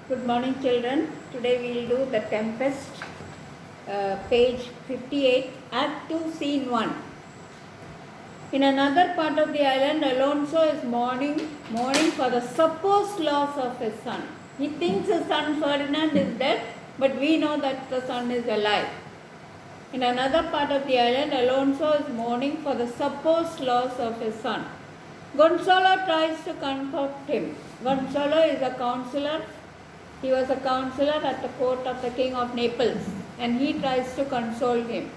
Good morning, children. Today we will do The Tempest, page 58, Act 2, Scene 1. In another part of the island, Alonso is mourning for the supposed loss of his son. He thinks his son Ferdinand is dead, but we know that the son is alive. In another part of the island, Alonso is mourning for the supposed loss of his son. Gonzalo tries to comfort him. Gonzalo is a counselor. He was a counselor at the court of the King of Naples, and he tries to console him.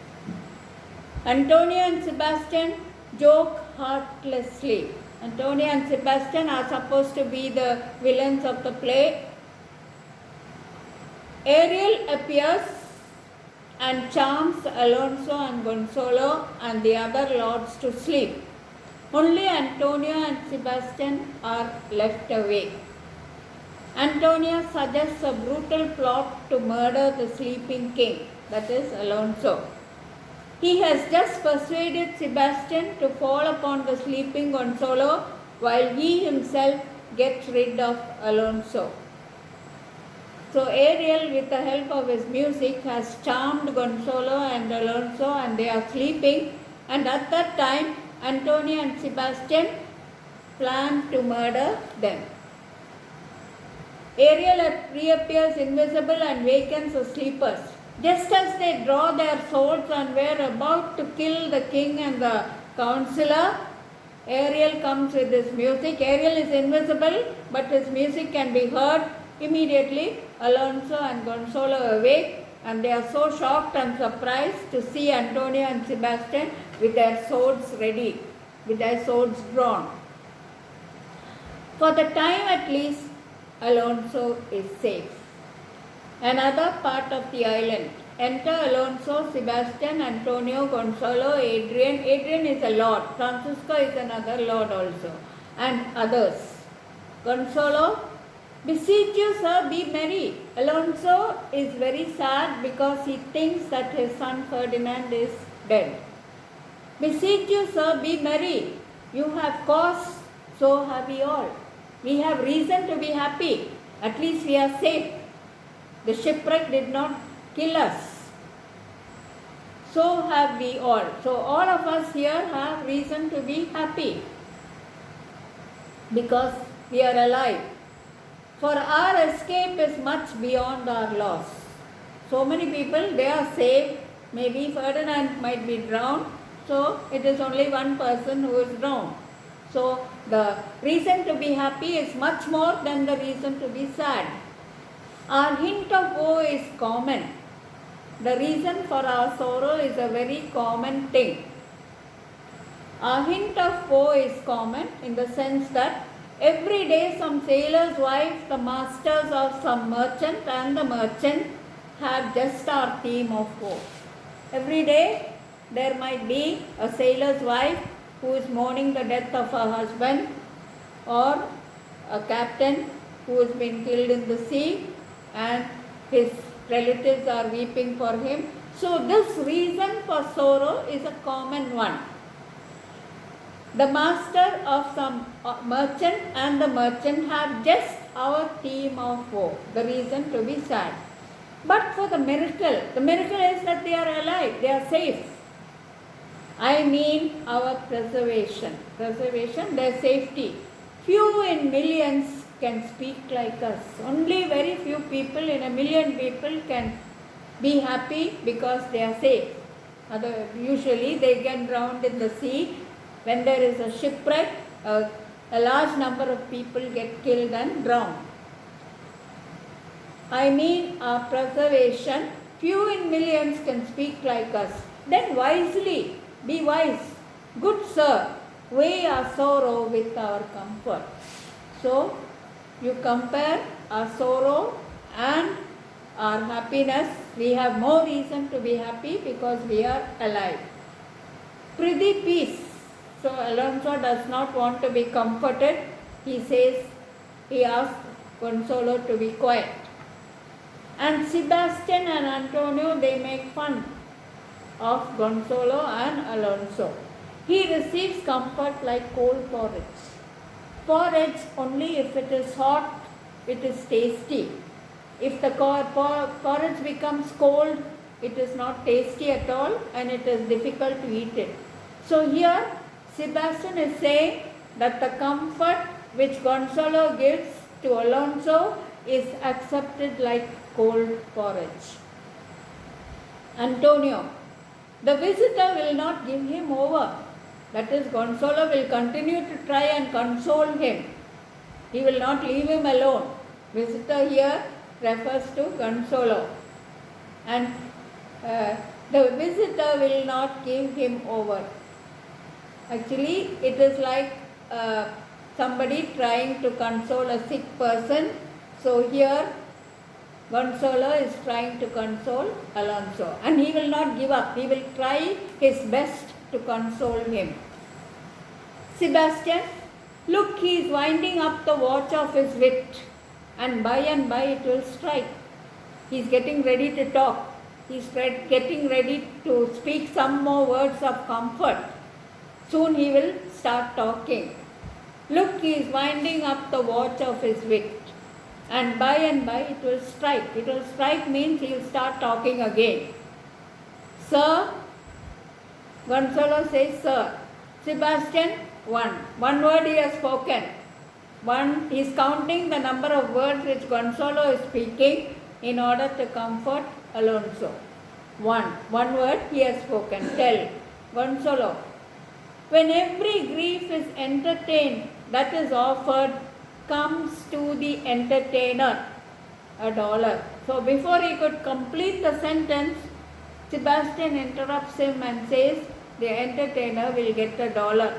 Antonio and Sebastian joke heartlessly. Antonio and Sebastian are supposed to be the villains of the play. Ariel appears and charms Alonso and Gonzalo and the other lords to sleep. Only Antonio and Sebastian are left awake. Antonio suggests a brutal plot to murder the sleeping king, that is Alonso. He has just persuaded Sebastian to fall upon the sleeping Gonzalo while he himself gets rid of Alonso. So Ariel, with the help of his music, has charmed Gonzalo and Alonso, and they are sleeping, and at that time Antonio and Sebastian plan to murder them. Ariel reappears invisible and wakens the sleepers. Just as they draw their swords and were about to kill the king and the counselor, Ariel comes with his music. Ariel is invisible, but his music can be heard. Immediately, Alonso and Gonzalo awake, and they are so shocked and surprised to see Antonio and Sebastian with their swords ready, with their swords drawn. For the time at least, Alonso is safe. Another part of the island. Enter Alonso, Sebastian, Antonio, Gonzalo, Adrian. Adrian is a lord. Francisco is another lord also. And others. Gonzalo, beseech you, sir, be merry. Alonso is very sad because he thinks that his son Ferdinand is dead. Beseech you, sir, be merry. You have cause, so have we all. We have reason to be happy. At least we are safe. The shipwreck did not kill us. So have we all. So all of us here have reason to be happy because we are alive. For our escape is much beyond our loss. So many people, they are safe. Maybe Ferdinand might be drowned. So it is only one person who is drowned. So the reason to be happy is much more than the reason to be sad. Our hint of woe is common. The reason for our sorrow is a very common thing. Our hint of woe is common in the sense that every day some sailor's wife, the masters of some merchant, and the merchant have just our theme of woe. Every day there might be a sailor's wife who is mourning the death of her husband, or a captain who has been killed in the sea and his relatives are weeping for him. So this reason for sorrow is a common one. The master of some merchant and the merchant have just our theme of woe, the reason to be sad. But for the miracle is that they are alive, they are safe. I mean our preservation, their safety. Few in millions can speak like us. Only very few people in a million people can be happy because they are safe. Usually they get drowned in the sea. When there is a shipwreck, a large number of people get killed and drowned. I mean our preservation. Few in millions can speak like us. Then wisely, be wise. Good sir, weigh our sorrow with our comfort. So, you compare our sorrow and our happiness. We have more reason to be happy because we are alive. Prithee peace. So, Alonso does not want to be comforted. He asks Gonzalo to be quiet. And Sebastian and Antonio, they make fun of Gonzalo and Alonso. He receives comfort like cold porridge. Porridge only if it is hot, it is tasty. If the porridge becomes cold, it is not tasty at all and it is difficult to eat it. So here Sebastian is saying that the comfort which Gonzalo gives to Alonso is accepted like cold porridge. Antonio, the visitor will not give him over. That is, Gonzalo will continue to try and console him. He will not leave him alone. Visitor here refers to Gonzalo. And the visitor will not give him over. Actually, it is like somebody trying to console a sick person. So here, Gonzalo is trying to console Alonso. And he will not give up. He will try his best to console him. Sebastian, look, he is winding up the watch of his wit. And by it will strike. He is getting ready to talk. He is getting ready to speak some more words of comfort. Soon he will start talking. Look, he is winding up the watch of his wit. And by it will strike. It will strike means he will start talking again. Sir, Gonzalo says, sir. Sebastian, one word he has spoken. He is counting the number of words which Gonzalo is speaking in order to comfort Alonso. One word he has spoken. Tell Gonzalo, when every grief is entertained, that is offered, comes to the entertainer $1. So before he could complete the sentence, Sebastian interrupts him and says, the entertainer will get $1.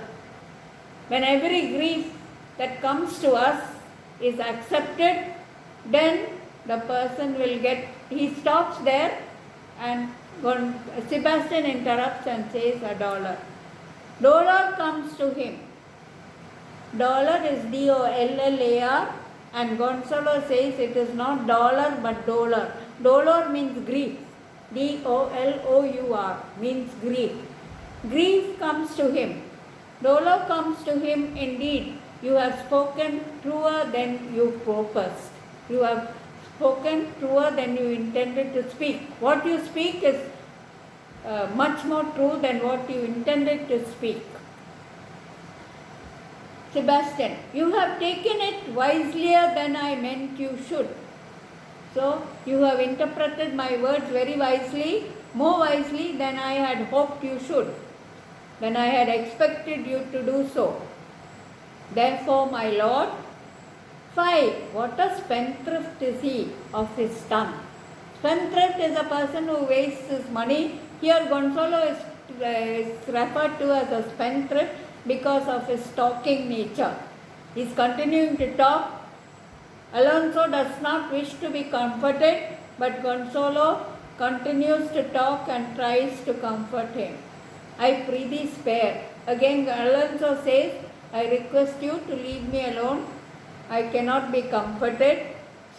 When every grief that comes to us is accepted, then the person will get, he stops there and Sebastian interrupts and says $1. Dollar comes to him. Dollar is DOLLAR and Gonzalo says it is not dollar but dollar. Dollar means grief. DOLOUR means grief. Grief comes to him. Dollar comes to him indeed. You have spoken truer than you purposed. You have spoken truer than you intended to speak. What you speak is much more true than what you intended to speak. Sebastian, you have taken it wiselier than I meant you should. So, you have interpreted my words very wisely, more wisely than I had hoped you should, than I had expected you to do so. Therefore, my lord, 5. What a spendthrift is he of his tongue. Spendthrift is a person who wastes his money. Here Gonzalo is referred to as a spendthrift because of his talking nature. He is continuing to talk. Alonso does not wish to be comforted, but Gonzalo continues to talk and tries to comfort him. I prithee spare. Again Alonso says, I request you to leave me alone. I cannot be comforted,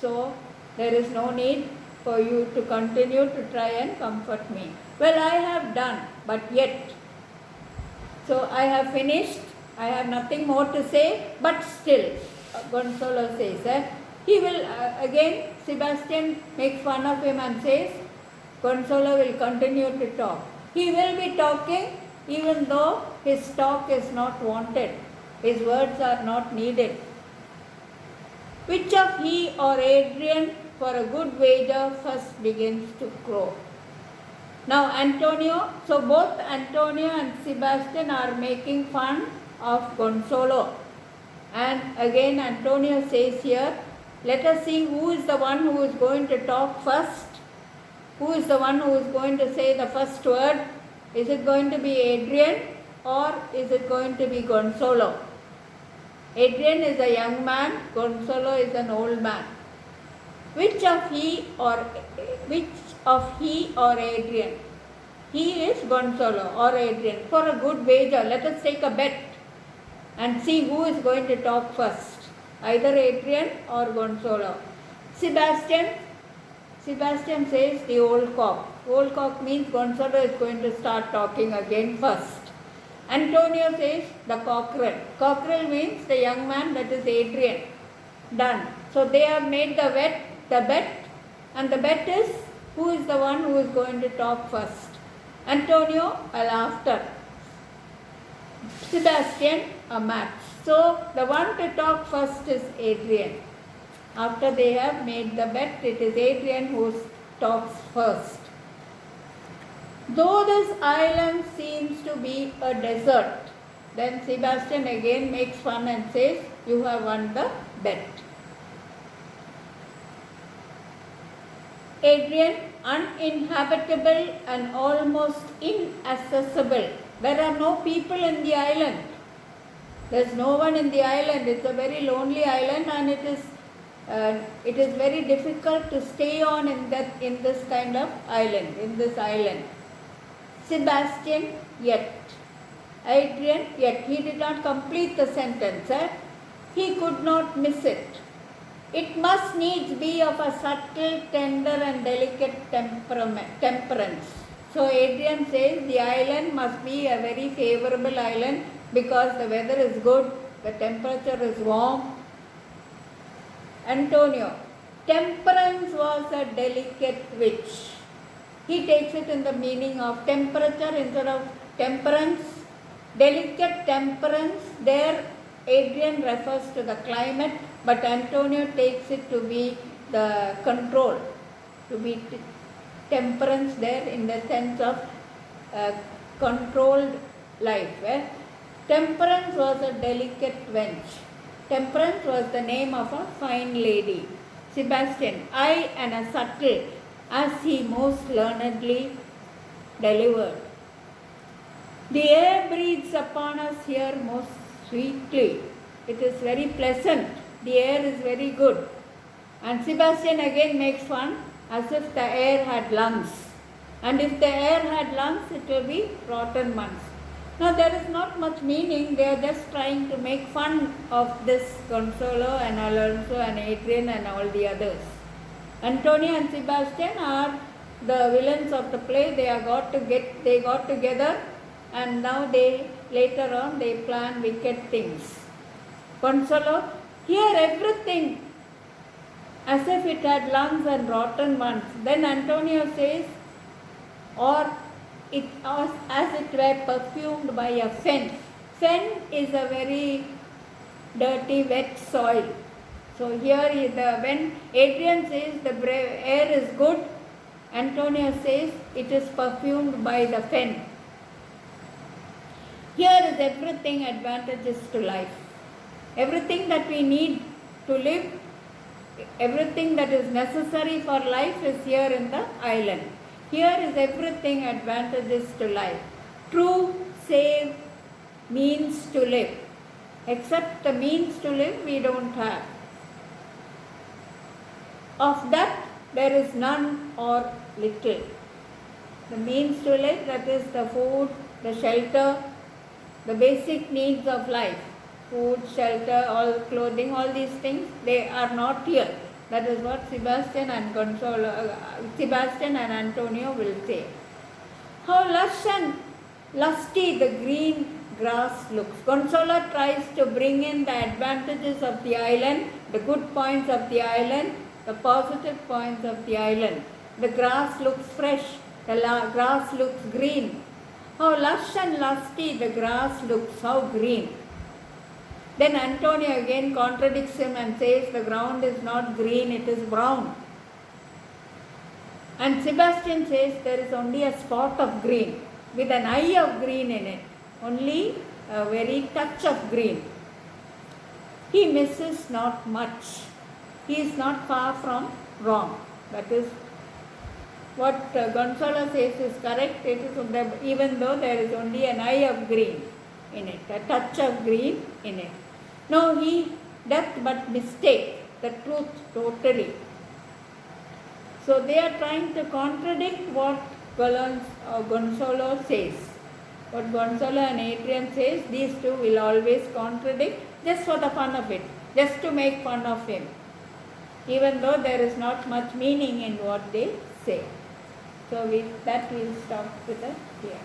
so there is no need for you to continue to try and comfort me. Well, I have done, but yet. So I have finished. I have nothing more to say, but still, Gonzalo says, he will, again, Sebastian makes fun of him and says, Gonzalo will continue to talk. He will be talking even though his talk is not wanted. His words are not needed. Which of he or Adrian for a good wager first begins to crow? Now Antonio, so both Antonio and Sebastian are making fun of Gonzalo. And again Antonio says here, let us see who is the one who is going to talk first. Who is the one who is going to say the first word? Is it going to be Adrian or is it going to be Gonzalo? Adrian is a young man, Gonzalo is an old man. Which of he or Adrian? He is Gonzalo or Adrian. For a good wager, let us take a bet and see who is going to talk first. Either Adrian or Gonzalo. Sebastian says the old cock. Old cock means Gonzalo is going to start talking again first. Antonio says the cockerel. Cockerel means the young man, that is Adrian. Done. So they have made the bet And the bet is who is the one who is going to talk first. Antonio, a laughter. Sebastian, a match. So the one to talk first is Adrian. After they have made the bet, it is Adrian who talks first. Though this island seems to be a desert, then Sebastian again makes fun and says, you have won the bet. Adrian, uninhabitable and almost inaccessible. There are no people in the island. There is no one in the island. It's a very lonely island, and it is very difficult to stay on in this kind of island, in this island. Sebastian, yet. Adrian, yet. He did not complete the sentence. He could not miss it. It must needs be of a subtle, tender and delicate temperance. So Adrian says the island must be a very favorable island because the weather is good, the temperature is warm. Antonio, temperance was a delicate witch. He takes it in the meaning of temperature instead of temperance. Delicate temperance, there Adrian refers to the climate, but Antonio takes it to be the control, to be temperance there in the sense of controlled life. Temperance was a delicate wench. Temperance was the name of a fine lady. Sebastian, I and a subtle, as he most learnedly delivered. The air breathes upon us here most sweetly. It is very pleasant. The air is very good. And Sebastian again makes fun as if the air had lungs. And if the air had lungs, it will be rotten ones. Now there is not much meaning. They are just trying to make fun of this Gonzalo and Alonso and Adrian and all the others. Antonio and Sebastian are the villains of the play. They got together, and now later on they plan wicked things. Gonzalo, hear everything as if it had lungs and rotten ones. Then Antonio says, or it as it were perfumed by a fen. Fen is a very dirty, wet soil. So here when Adrian says the air is good, Antonio says it is perfumed by the fen. Here is everything advantageous to life. Everything that we need to live, everything that is necessary for life is here in the island. Here is everything advantageous to life. True, save, means to live. Except the means to live we don't have. Of that there is none or little. The means to live, that is the food, the shelter, the basic needs of life. Food, shelter, all clothing, all these things, they are not here. That is what Sebastian and Antonio will say. How lush and lusty the green grass looks. Gonzalo tries to bring in the advantages of the island, the good points of the island, the positive points of the island. The grass looks fresh, the grass looks green. How lush and lusty the grass looks, how green. Then Antonio again contradicts him and says the ground is not green, it is brown. And Sebastian says there is only a spot of green with an eye of green in it, only a very touch of green. He misses not much. He is not far from wrong. That is what Gonzalo says is correct. It is even though there is only an eye of green in it, a touch of green in it. No, he doth but mistake the truth totally. So they are trying to contradict what Gonzalo says. What Gonzalo and Adrian says, these two will always contradict just for the fun of it, just to make fun of him, even though there is not much meaning in what they say. So with that we will stop with it here.